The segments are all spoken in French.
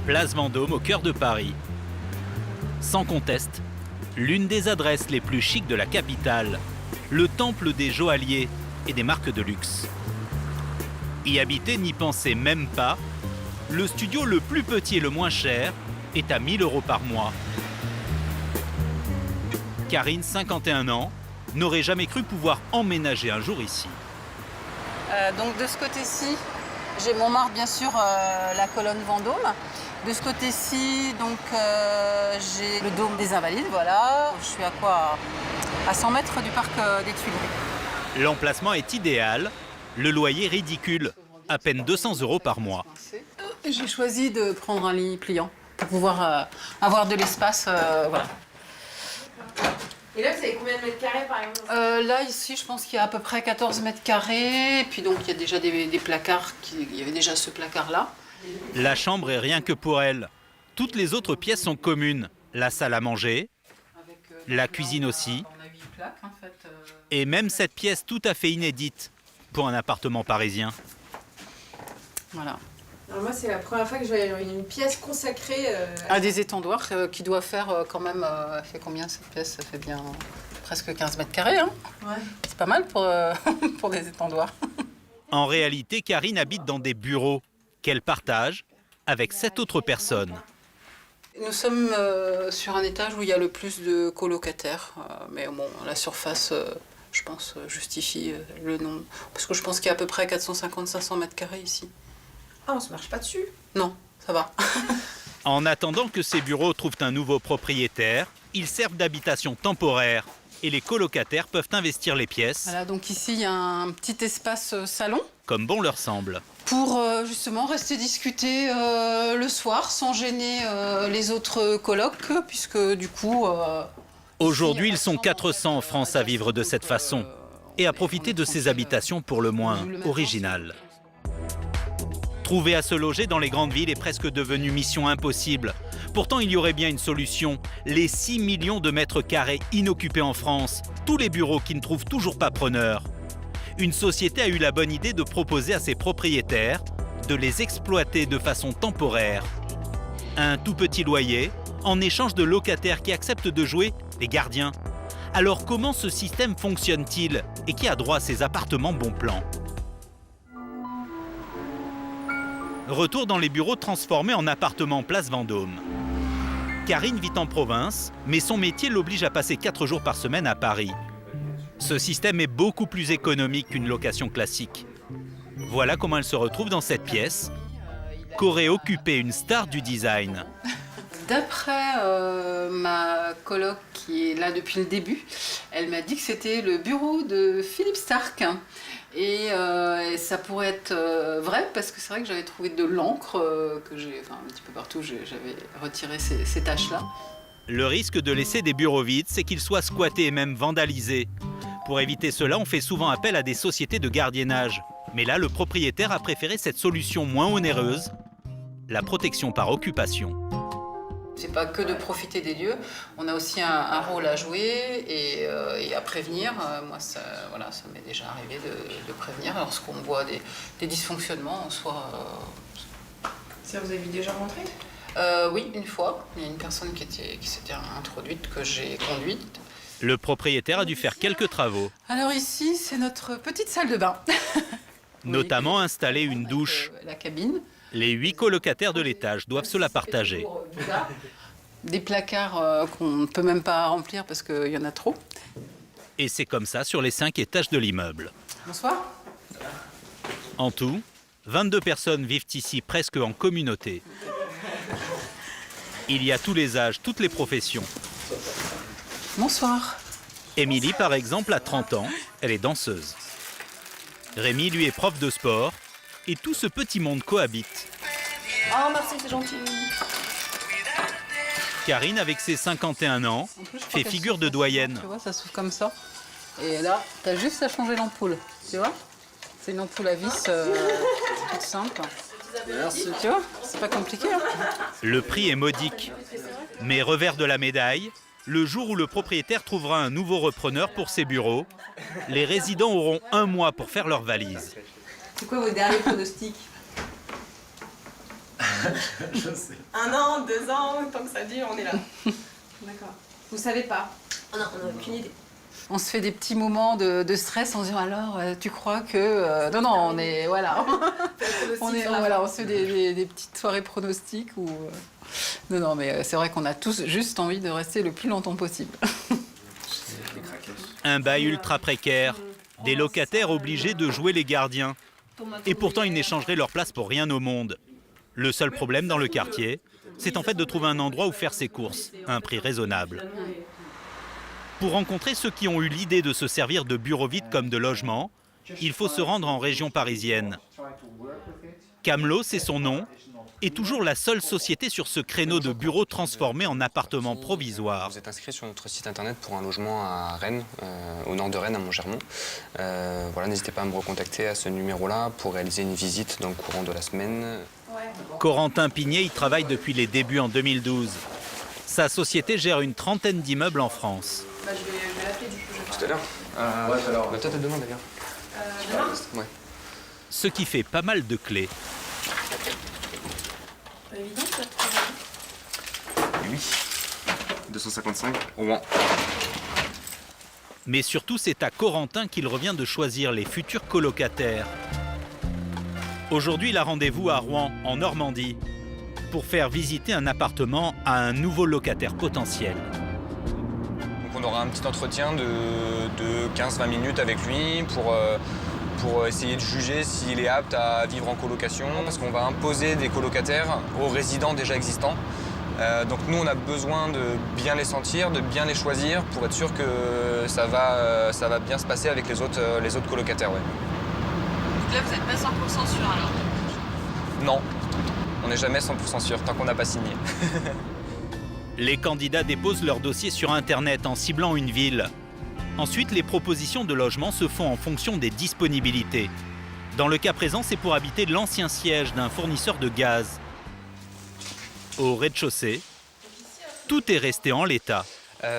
Place Vendôme, au cœur de Paris. Sans conteste, l'une des adresses les plus chics de la capitale, le temple des joailliers et des marques de luxe. Y habiter, n'y pensez même pas, le studio le plus petit et le moins cher est à 1 000 € par mois. Karine, 51 ans, n'aurait jamais cru pouvoir emménager un jour ici. Donc de ce côté-ci, j'ai Montmartre, bien sûr, la colonne Vendôme. De ce côté-ci, donc j'ai le dôme des Invalides, voilà. Je suis à quoi? À 100 mètres du parc des Tuileries. L'emplacement est idéal, le loyer ridicule, à peine 200 € par mois. J'ai choisi de prendre un lit pliant pour pouvoir avoir de l'espace, voilà. Et là, vous avez combien de mètres carrés, par exemple? Là, ici, je pense qu'il y a à peu près 14 mètres carrés. Et puis donc, il y a déjà des placards. Il y avait déjà ce placard-là. La chambre est rien que pour elle. Toutes les autres pièces sont communes. La salle à manger, la cuisine aussi. On a 8 plaques, en fait. Et même cette pièce tout à fait inédite pour un appartement parisien. Voilà. Alors moi, c'est la première fois que je vais une pièce consacrée À des étendoirs qui doit faire quand même... elle fait combien cette pièce? Ça fait bien presque 15 mètres carrés. Hein. Ouais. C'est pas mal pour, pour des étendoirs. En réalité, Karine habite dans des bureaux qu'elle partage avec 7 autres personnes. Nous sommes sur un étage où il y a le plus de colocataires. Mais bon, la surface, je pense, justifie le nombre. Parce que je pense qu'il y a à peu près 450-500 mètres carrés ici. Ah, on se marche pas dessus. Non, ça va. En attendant que ces bureaux trouvent un nouveau propriétaire, ils servent d'habitation temporaire et les colocataires peuvent investir les pièces Voilà, donc ici, il y a un petit espace salon comme bon leur semble. pour justement rester discuter le soir sans gêner les autres colocs, puisque du coup... Aujourd'hui, ils sont 400 en France à vivre de cette façon et à profiter de ces habitations pour le moins originales. Trouver à se loger dans les grandes villes est presque devenu mission impossible. Pourtant, il y aurait bien une solution. Les 6 millions de mètres carrés inoccupés en France, tous les bureaux qui ne trouvent toujours pas preneur. Une société a eu la bonne idée de proposer à ses propriétaires de les exploiter de façon temporaire. Un tout petit loyer, en échange de locataires qui acceptent de jouer les gardiens. Alors comment ce système fonctionne-t-il et qui a droit à ces appartements bon plan ? Retour dans les bureaux transformés en appartements place Vendôme. Karine vit en province, mais son métier l'oblige à passer 4 jours par semaine à Paris. Ce système est beaucoup plus économique qu'une location classique. Voilà comment elle se retrouve dans cette pièce qu'aurait occupée une star du design. D'après ma coloc qui est là depuis le début, elle m'a dit que c'était le bureau de Philippe Starck. Et ça pourrait être vrai parce que c'est vrai que j'avais trouvé de l'encre que j'ai, enfin un petit peu partout, j'avais retiré ces taches-là. Le risque de laisser des bureaux vides, c'est qu'ils soient squattés et même vandalisés. Pour éviter cela, on fait souvent appel à des sociétés de gardiennage. Mais là, le propriétaire a préféré cette solution moins onéreuse, la protection par occupation. C'est pas que de profiter des lieux, on a aussi un rôle à jouer et à prévenir. Moi, ça m'est déjà arrivé de prévenir lorsqu'on voit des dysfonctionnements en soi. Ça vous avez déjà rentré? Oui, une fois. Il y a une personne qui s'était introduite, que j'ai conduite. Le propriétaire a dû faire quelques travaux, Alors ici, c'est notre petite salle de bain. notamment installer une douche. La cabine. Les 8 colocataires de l'étage doivent se la partager. Des placards qu'on ne peut même pas remplir parce qu'il y en a trop. Et c'est comme ça sur les 5 étages de l'immeuble. Bonsoir. En tout, 22 personnes vivent ici presque en communauté. Il y a tous les âges, toutes les professions. Bonsoir. Émilie, par exemple, a 30 ans, elle est danseuse. Rémi, lui, est prof de sport. Et tout ce petit monde cohabite. Oh, merci, c'est gentil. Karine, avec ses 51 ans, fait figure de doyenne. Tu vois, ça s'ouvre comme ça. Et là, t'as juste à changer l'ampoule. Tu vois? C'est une ampoule à vis toute simple. Merci. Tu vois? C'est pas compliqué. Hein? Le prix est modique. Mais revers de la médaille, le jour où le propriétaire trouvera un nouveau repreneur pour ses bureaux, les résidents auront 1 mois pour faire leurs valises. C'est quoi vos derniers pronostics? Je sais. 1 an, 2 ans, tant que ça dure, on est là. D'accord. Vous savez pas? Oh non, on n'a aucune idée. On se fait des petits moments de stress en se disant alors, tu crois que... Non, on est... Voilà. on se fait des petites soirées pronostics où... Non, mais c'est vrai qu'on a tous juste envie de rester le plus longtemps possible. Un bail ultra précaire, des locataires obligés de jouer les gardiens. Et pourtant, ils n'échangeraient leur place pour rien au monde. Le seul problème dans le quartier, c'est en fait de trouver un endroit où faire ses courses, à un prix raisonnable. Pour rencontrer ceux qui ont eu l'idée de se servir de bureaux vides comme de logements, il faut se rendre en région parisienne. Camelot, c'est son nom, est toujours la seule société sur ce créneau de bureaux transformés en appartements provisoires. Vous êtes inscrit sur notre site internet pour un logement à Rennes, au nord de Rennes, à Montgermont. Voilà, n'hésitez pas à me recontacter à ce numéro-là pour réaliser une visite dans le courant de la semaine. Corentin Pigné y travaille depuis les débuts en 2012. Sa société gère une trentaine d'immeubles en France. Bah, je vais l'appeler du coup. Tout à l'heure Ouais, tout à l'heure. Peut-être demain d'ailleurs. Demain? Ouais. Ce qui fait pas mal de clés. Pas évident de trouver. Oui. 255 au moins. Mais surtout, c'est à Corentin qu'il revient de choisir les futurs colocataires. Aujourd'hui, il a rendez-vous à Rouen, en Normandie, pour faire visiter un appartement à un nouveau locataire potentiel. Donc on aura un petit entretien de 15-20 minutes avec lui pour essayer de juger s'il est apte à vivre en colocation, parce qu'on va imposer des colocataires aux résidents déjà existants. Donc nous, on a besoin de bien les sentir, de bien les choisir pour être sûr que ça va bien se passer avec les autres colocataires. Ouais. Là, vous n'êtes pas 100% sûr alors? Non, on n'est jamais 100% sûr tant qu'on n'a pas signé. Les candidats déposent leur dossier sur Internet en ciblant une ville. Ensuite, les propositions de logement se font en fonction des disponibilités. Dans le cas présent, c'est pour habiter l'ancien siège d'un fournisseur de gaz. Au rez-de-chaussée, tout est resté en l'état.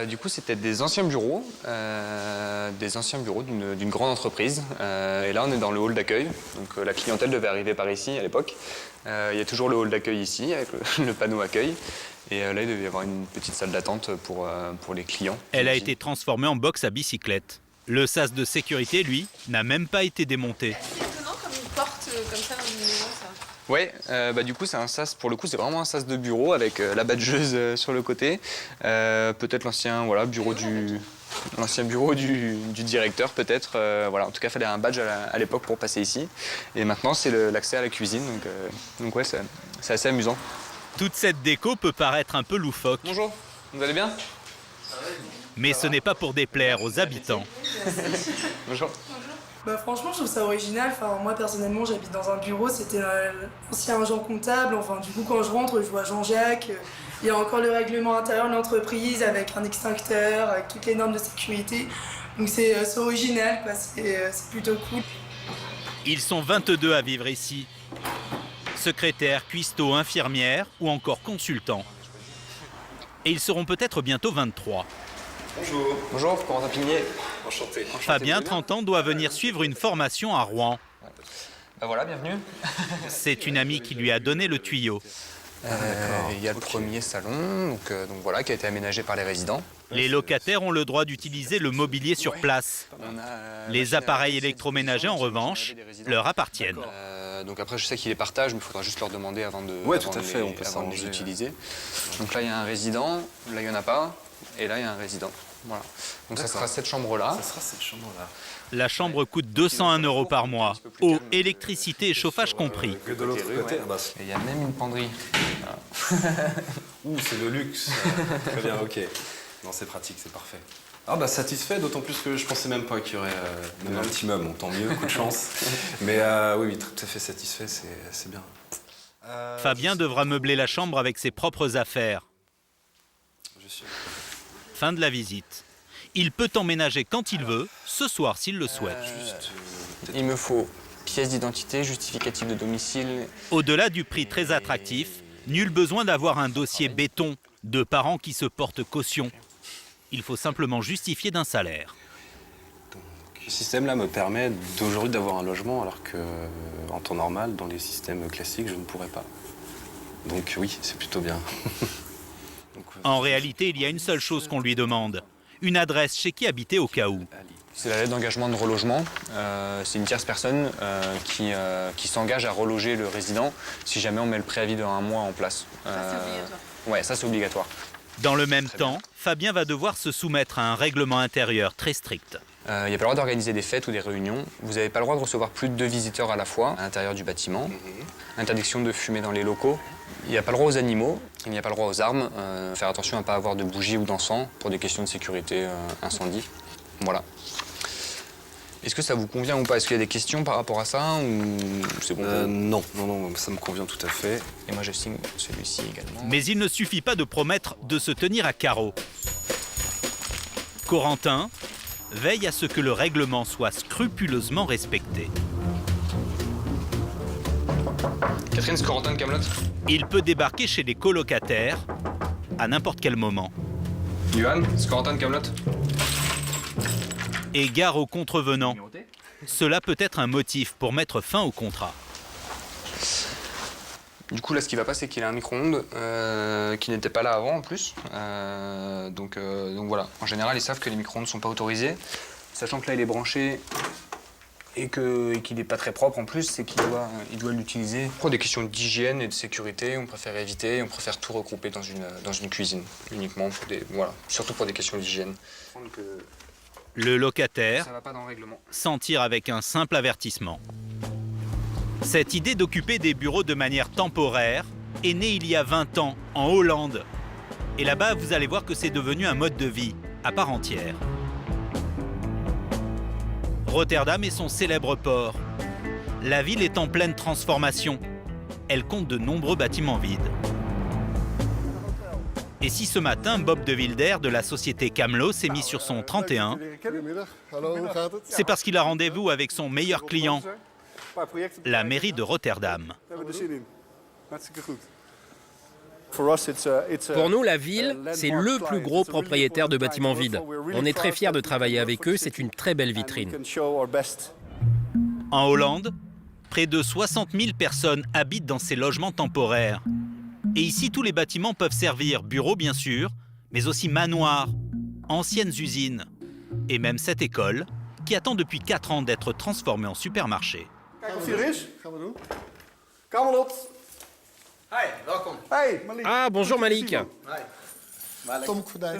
Du coup, c'était des anciens bureaux d'une grande entreprise. Et là, on est dans le hall d'accueil. Donc, la clientèle devait arriver par ici à l'époque. Il y a toujours le hall d'accueil ici, avec le panneau accueil. Et là, il devait y avoir une petite salle d'attente pour les clients. Elle a été transformée en box à bicyclette. Le sas de sécurité, lui, n'a même pas été démonté. C'est étonnant comme une porte comme ça dans une maison, ça. Ouais, du coup, c'est un sas, pour le coup, c'est vraiment un sas de bureau avec la badgeuse sur le côté. Peut-être l'ancien bureau du directeur, peut-être. En tout cas, il fallait un badge à l'époque pour passer ici. Et maintenant, c'est l'accès à la cuisine. Donc ouais, c'est assez amusant. Toute cette déco peut paraître un peu loufoque. Bonjour, vous allez bien? Mais ce n'est pas pour déplaire aux habitants. Bonjour. Bah franchement, je trouve ça original. Enfin, moi, personnellement, j'habite dans un bureau. C'était l'ancien agent comptable. Enfin, du coup, quand je rentre, je vois Jean-Jacques. Il y a encore le règlement intérieur de l'entreprise avec un extincteur, avec toutes les normes de sécurité. Donc, c'est original, quoi. C'est plutôt cool. Ils sont 22 à vivre ici. Secrétaire, cuistot, infirmière ou encore consultant. Et ils seront peut-être bientôt 23. Bonjour. Bonjour, Corentin Pigné. Enchanté. Fabien, 30 ans, doit venir suivre une formation à Rouen. Bah voilà, bienvenue. C'est une amie qui lui a donné le tuyau. Il y a le premier salon, donc voilà, qui a été aménagé par les résidents. Les locataires ont le droit d'utiliser le mobilier sur place. Les appareils électroménagers, en revanche, leur appartiennent. Donc après, je sais qu'ils les partagent, mais il faudra juste leur demander avant de, Ouais, tout à fait, on peut avant de les s'arranger. utiliser. Donc là, il y a un résident, là, il n'y en a pas, et là, il y a un résident. Voilà. Donc ça sera cette chambre-là. Ça sera cette chambre-là. La chambre coûte 201 € par mois. Eau, électricité et chauffage compris. Que de l'autre côté, ouais. ah bah, Et il y a même une penderie. ouh, c'est le luxe. Très bien, ok. Non, c'est pratique, c'est parfait. Ah bah satisfait, d'autant plus que je pensais même pas qu'il y aurait même un petit meuble. Bon, tant mieux, coup de chance. Mais oui, tout à fait satisfait, c'est bien. Fabien devra meubler la chambre avec ses propres affaires. Je suis... Fin de la visite. Il peut emménager quand il veut, ce soir s'il le souhaite. Il me faut pièce d'identité, justificatif de domicile. Au-delà du prix très attractif, nul besoin d'avoir un dossier béton de parents qui se portent caution. Il faut simplement justifier d'un salaire. Ce système-là me permet d'aujourd'hui d'avoir un logement alors que, en temps normal, dans les systèmes classiques, je ne pourrais pas. Donc oui, c'est plutôt bien. En réalité, il y a une seule chose qu'on lui demande. Une adresse chez qui habiter au cas où. C'est la lettre d'engagement de relogement. C'est une tierce personne qui s'engage à reloger le résident si jamais on met le préavis de 1 mois en place. Ça, c'est obligatoire. Ouais, ça c'est obligatoire. Dans le même temps, Fabien va devoir se soumettre à un règlement intérieur très strict. Il n'y a pas le droit d'organiser des fêtes ou des réunions. Vous n'avez pas le droit de recevoir plus de 2 visiteurs à la fois à l'intérieur du bâtiment. Interdiction de fumer dans les locaux. Il n'y a pas le droit aux animaux, il n'y a pas le droit aux armes. Faire attention à ne pas avoir de bougies ou d'encens pour des questions de sécurité, incendie. Voilà. Est-ce que ça vous convient ou pas? Est-ce qu'il y a des questions par rapport à ça ou c'est bon? Non, ça me convient tout à fait. Et moi je signe celui-ci également. Mais il ne suffit pas de promettre de se tenir à carreau. Corentin veille à ce que le règlement soit scrupuleusement respecté. Catherine, c'est Corentin de Kaamelott. Il peut débarquer chez les colocataires à n'importe quel moment. Johan, c'est Corentin de Kaamelott. Et gare aux contrevenants. Cela peut être un motif pour mettre fin au contrat. Du coup, là, ce qui va pas, c'est qu'il a un micro-ondes qui n'était pas là avant, en plus. Donc voilà. En général, ils savent que les micro-ondes ne sont pas autorisés. Sachant que là, il est branché et qu'il n'est pas très propre, en plus, c'est qu'il doit l'utiliser. Pour des questions d'hygiène et de sécurité, on préfère éviter. On préfère tout regrouper dans une cuisine, uniquement pour surtout pour des questions d'hygiène. Le locataire Ça va pas dans le règlement. s'en tire avec un simple avertissement. Cette idée d'occuper des bureaux de manière temporaire est née il y a 20 ans en Hollande. Et là-bas, vous allez voir que c'est devenu un mode de vie à part entière. Rotterdam est son célèbre port. La ville est en pleine transformation. Elle compte de nombreux bâtiments vides. Et si ce matin, Bob de Wilder de la société Camlo s'est mis sur son 31, c'est parce qu'il a rendez-vous avec son meilleur client, la mairie de Rotterdam. Pour nous, la ville, c'est le plus gros propriétaire de bâtiments vides. On est très fiers de travailler avec eux, c'est une très belle vitrine. En Hollande, près de 60 000 personnes habitent dans ces logements temporaires. Et ici, tous les bâtiments peuvent servir bureaux, bien sûr, mais aussi manoirs, anciennes usines, et même cette école, qui attend depuis 4 ans d'être transformée en supermarché. Ah, bonjour Malik.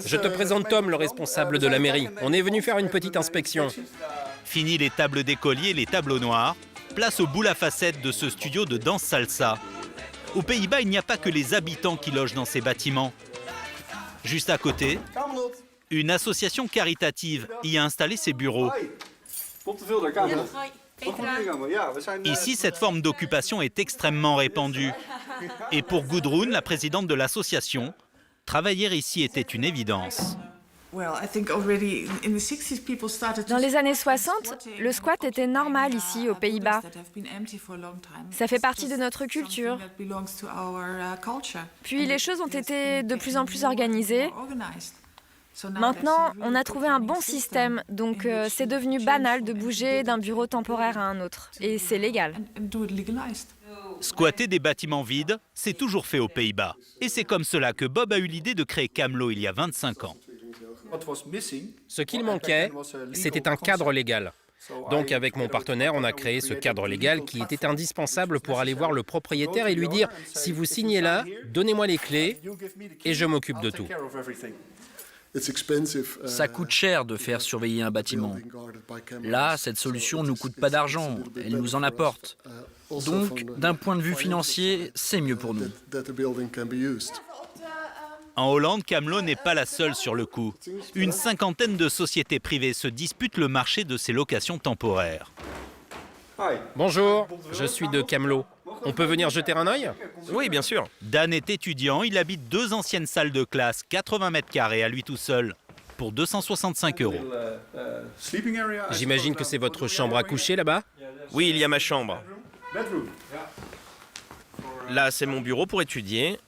Je te présente Tom, le responsable de la mairie. On est venu faire une petite inspection. Fini les tables d'écoliers, les tableaux noirs, place au boule à facettes de ce studio de danse salsa. Aux Pays-Bas, il n'y a pas que les habitants qui logent dans ces bâtiments. Juste à côté, une association caritative y a installé ses bureaux. Ici, cette forme d'occupation est extrêmement répandue. Et pour Gudrun, la présidente de l'association, travailler ici était une évidence. Dans les années 60, le squat était normal ici, aux Pays-Bas. Ça fait partie de notre culture. Puis les choses ont été de plus en plus organisées. Maintenant, on a trouvé un bon système, donc c'est devenu banal de bouger d'un bureau temporaire à un autre. Et c'est légal. Squatter des bâtiments vides, c'est toujours fait aux Pays-Bas. Et c'est comme cela que Bob a eu l'idée de créer Camlo il y a 25 ans. Ce qu'il manquait, c'était un cadre légal. Donc avec mon partenaire, on a créé ce cadre légal qui était indispensable pour aller voir le propriétaire et lui dire « Si vous signez là, donnez-moi les clés et je m'occupe de tout ». Ça coûte cher de faire surveiller un bâtiment. Là, cette solution ne nous coûte pas d'argent, elle nous en apporte. Donc, d'un point de vue financier, c'est mieux pour nous. En Hollande, Camlo n'est pas la seule sur le coup. Une cinquantaine de sociétés privées se disputent le marché de ces locations temporaires. Bonjour, je suis de Camlo. On peut venir jeter un œil? Oui, bien sûr. Dan est étudiant, il habite 2 anciennes salles de classe, 80 mètres carrés à lui tout seul, pour 265 €. J'imagine que c'est votre chambre à coucher là-bas? Oui, il y a ma chambre. Là, c'est mon bureau pour étudier.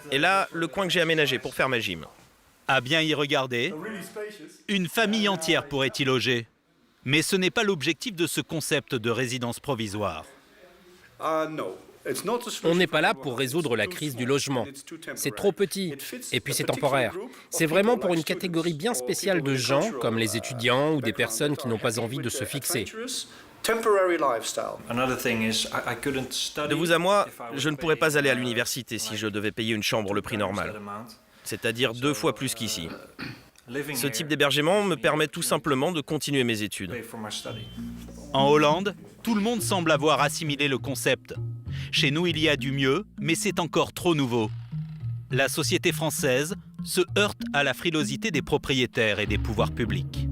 Et là, le coin que j'ai aménagé pour faire ma gym. À bien y regarder, une famille entière pourrait y loger. Mais ce n'est pas l'objectif de ce concept de résidence provisoire. On n'est pas là pour résoudre la crise du logement. C'est trop petit, et puis c'est temporaire. C'est vraiment pour une catégorie bien spéciale de gens, comme les étudiants ou des personnes qui n'ont pas envie de se fixer. De vous à moi, je ne pourrais pas aller à l'université si je devais payer une chambre le prix normal, c'est-à-dire 2 fois plus qu'ici. Ce type d'hébergement me permet tout simplement de continuer mes études. En Hollande, tout le monde semble avoir assimilé le concept. Chez nous, il y a du mieux, mais c'est encore trop nouveau. La société française se heurte à la frilosité des propriétaires et des pouvoirs publics.